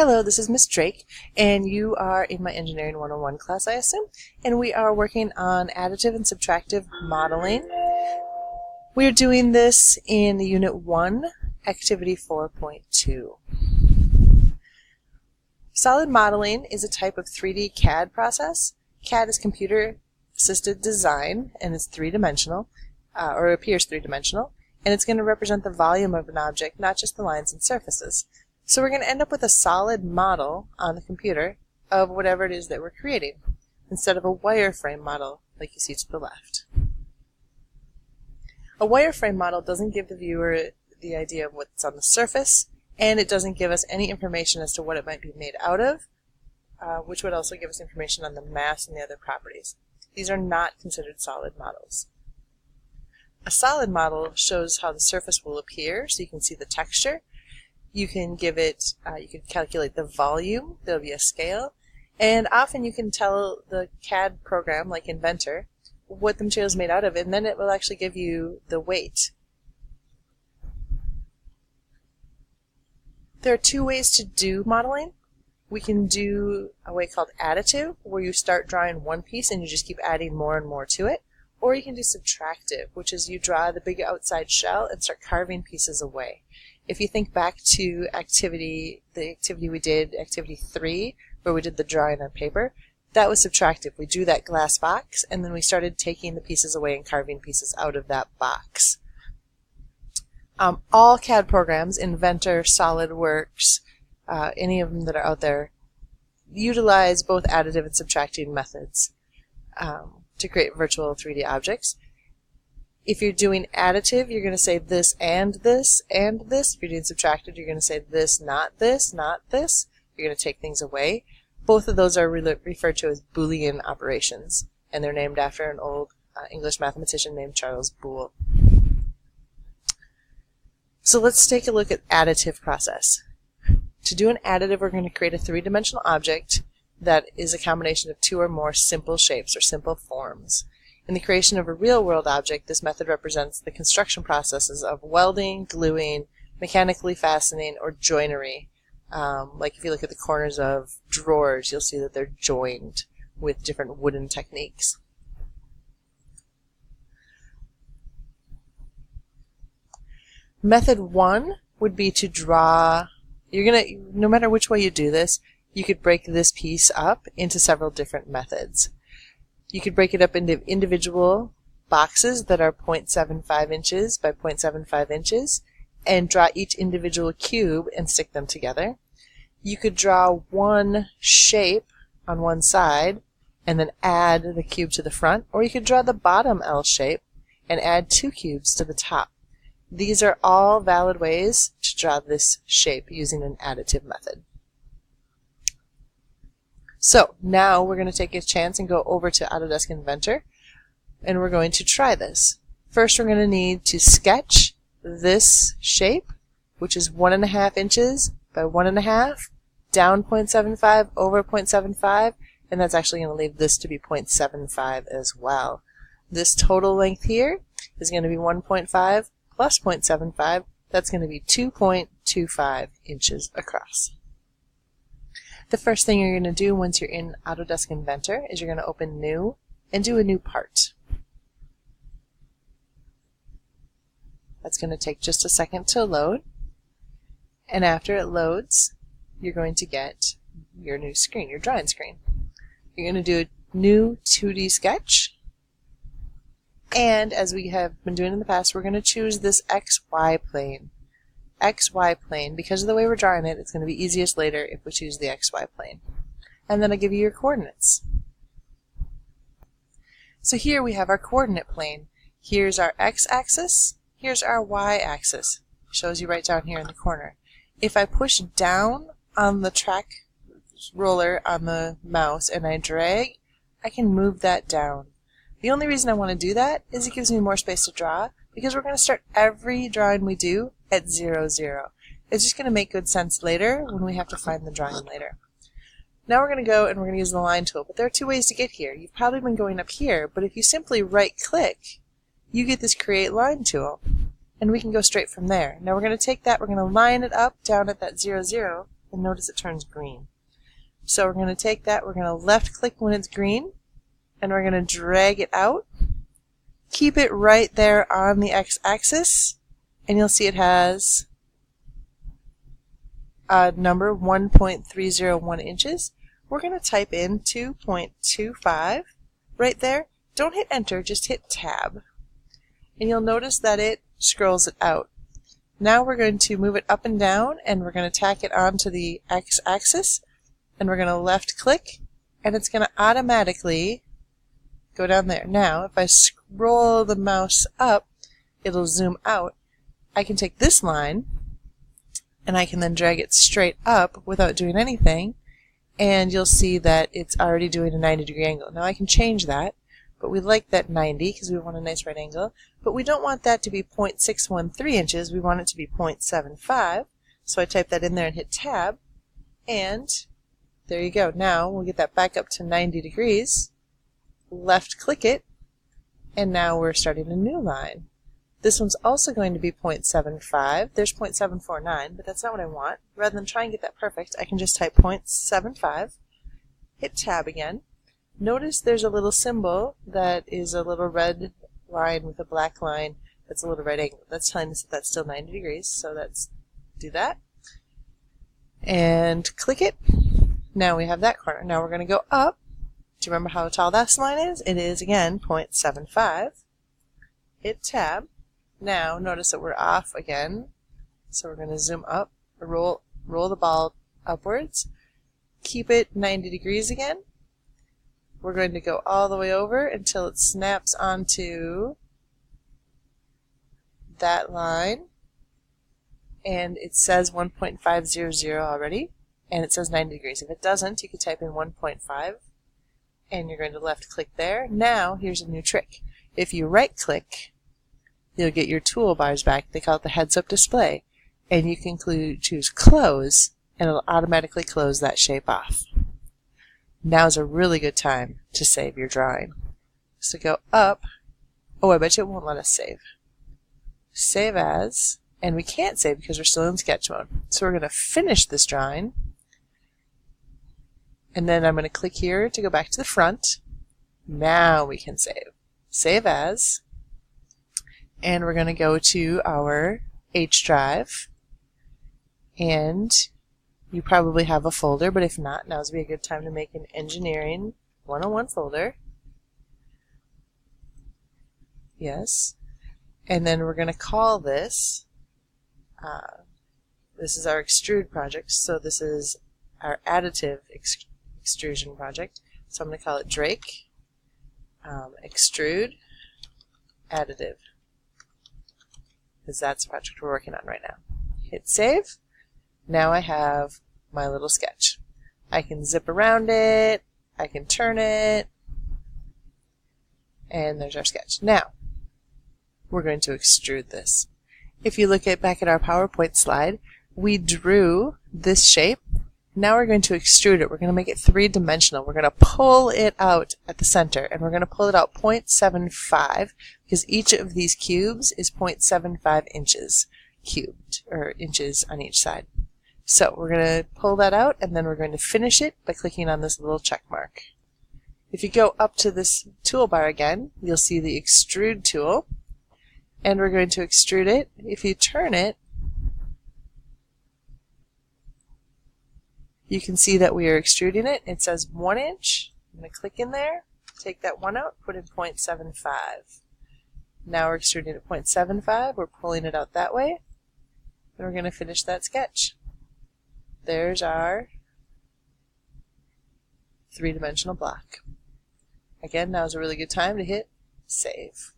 Hello, this is Miss Drake, and you are in my Engineering 101 class, I assume, and we are working on additive and subtractive modeling. We are doing this in Unit 1, Activity 4.2. Solid modeling is a type of 3D CAD process. CAD is computer-assisted design, and it's three-dimensional, or appears three-dimensional, and it's going to represent the volume of an object, not just the lines and surfaces. So we're going to end up with a solid model on the computer of whatever it is that we're creating, instead of a wireframe model like you see to the left. A wireframe model doesn't give the viewer the idea of what's on the surface, and it doesn't give us any information as to what it might be made out of, which would also give us information on the mass and the other properties. These are not considered solid models. A solid model shows how the surface will appear, so you can see the texture. You can give it, you can calculate the volume, there'll be a scale, and often you can tell the CAD program, like Inventor, what the material is made out of, and then it will actually give you the weight. There are two ways to do modeling. We can do a way called additive, where you start drawing one piece and you just keep adding more and more to it, or you can do subtractive, which is you draw the big outside shell and start carving pieces away. If you think back to the activity we did, Activity 3, where we did the drawing on paper, that was subtractive. We drew that glass box, and then we started taking the pieces away and carving pieces out of that box. All CAD programs, Inventor, SolidWorks, any of them that are out there, utilize both additive and subtracting methods to create virtual 3D objects. If you're doing additive, you're going to say this and this and this. If you're doing subtractive, you're going to say this, not this, not this. You're going to take things away. Both of those are referred to as Boolean operations, and they're named after an old English mathematician named Charles Boole. So let's take a look at additive process. To do an additive, we're going to create a three-dimensional object that is a combination of two or more simple shapes or simple forms. In the creation of a real-world object, this method represents the construction processes of welding, gluing, mechanically fastening, or joinery. Like if you look at the corners of drawers, you'll see that they're joined with different wooden techniques. Method 1 would be to draw. No matter which way you do this, you could break this piece up into several different methods. You could break it up into individual boxes that are 0.75 inches by 0.75 inches and draw each individual cube and stick them together. You could draw one shape on one side and then add the cube to the front, or you could draw the bottom L shape and add two cubes to the top. These are all valid ways to draw this shape using an additive method. So now we're going to take a chance and go over to Autodesk Inventor, and we're going to try this. First, we're going to need to sketch this shape, which is 1.5 inches by 1.5, down 0.75 over 0.75, and that's actually going to leave this to be 0.75 as well. This total length here is going to be 1.5 plus 0.75. That's going to be 2.25 inches across. The first thing you're going to do once you're in Autodesk Inventor is you're going to open New and do a new part. That's going to take just a second to load, and after it loads, you're going to get your new screen, your drawing screen. You're going to do a new 2D sketch, and as we have been doing in the past, we're going to choose this XY plane. XY plane, because of the way we're drawing it, it's going to be easiest later if we choose the XY plane. And then I'll give you your coordinates. So here we have our coordinate plane. Here's our x-axis, here's our y-axis. Shows you right down here in the corner. If I push down on the track roller on the mouse and I drag, I can move that down. The only reason I want to do that is it gives me more space to draw, because we're going to start every drawing we do at 0, 0. It's just going to make good sense later when we have to find the drawing later. Now we're going to go and we're going to use the line tool, but there are two ways to get here. You've probably been going up here, but if you simply right click, you get this create line tool, and we can go straight from there. Now we're going to take that, we're going to line it up down at that 0, 0, and notice it turns green. So we're going to take that, we're going to left click when it's green, and we're going to drag it out. Keep it right there on the x-axis, and you'll see it has a number 1.301 inches. We're going to type in 2.25 right there. Don't hit enter, just hit tab. And you'll notice that it scrolls it out. Now we're going to move it up and down, and we're going to tack it onto the x-axis, and we're going to left click, and it's going to automatically go down there. Now if I scroll the mouse up, it'll zoom out. I can take this line and I can then drag it straight up without doing anything, and you'll see that it's already doing a 90-degree angle. Now I can change that, but we like that 90 because we want a nice right angle, but we don't want that to be 0.613 inches, we want it to be 0.75. So I type that in there and hit tab, and there you go. Now we'll get that back up to 90 degrees. Left click it, and now we're starting a new line. This one's also going to be 0.75. There's 0.749, but that's not what I want. Rather than try and get that perfect, I can just type 0.75, hit tab again. Notice there's a little symbol that is a little red line with a black line that's a little right angle. That's telling us that that's still 90 degrees, so let's do that. And click it. Now we have that corner. Now we're going to go up. Do you remember how tall that line is? It is, again, 0.75. Hit tab. Now notice that we're off again. So we're going to zoom up, roll the ball upwards. Keep it 90 degrees again. We're going to go all the way over until it snaps onto that line. And it says 1.500 already. And it says 90 degrees. If it doesn't, you can type in 1.5. And you're going to left click there. Now here's a new trick. If you right click, you'll get your toolbars back. They call it the heads up display, and you can choose close, and it'll automatically close that shape off. Now's a really good time to save your drawing. So go up. Oh, I bet you it won't let us save. Save as, and we can't save because we're still in sketch mode. So we're going to finish this drawing. And then I'm going to click here to go back to the front. Now we can save. Save as. And we're going to go to our H drive. And you probably have a folder, but if not, now's be a good time to make an Engineering 101 folder. Yes. And then we're going to call this, this is our extrude project, so this is our additive extrusion project. So I'm going to call it Drake Extrude Additive, because that's the project we're working on right now. Hit save. Now I have my little sketch. I can zip around it, I can turn it, and there's our sketch. Now, we're going to extrude this. If you look back at our PowerPoint slide, we drew this shape. Now we're going to extrude it. We're going to make it three-dimensional. We're going to pull it out at the center, and we're going to pull it out 0.75 because each of these cubes is 0.75 inches cubed, or inches on each side. So we're going to pull that out, and then we're going to finish it by clicking on this little check mark. If you go up to this toolbar again, you'll see the Extrude tool, and we're going to extrude it. If you turn it, you can see that we are extruding it. It says 1 inch. I'm going to click in there, take that 1 out, put in 0.75. Now we're extruding at 0.75. We're pulling it out that way, and we're going to finish that sketch. There's our three-dimensional block. Again, now is a really good time to hit save.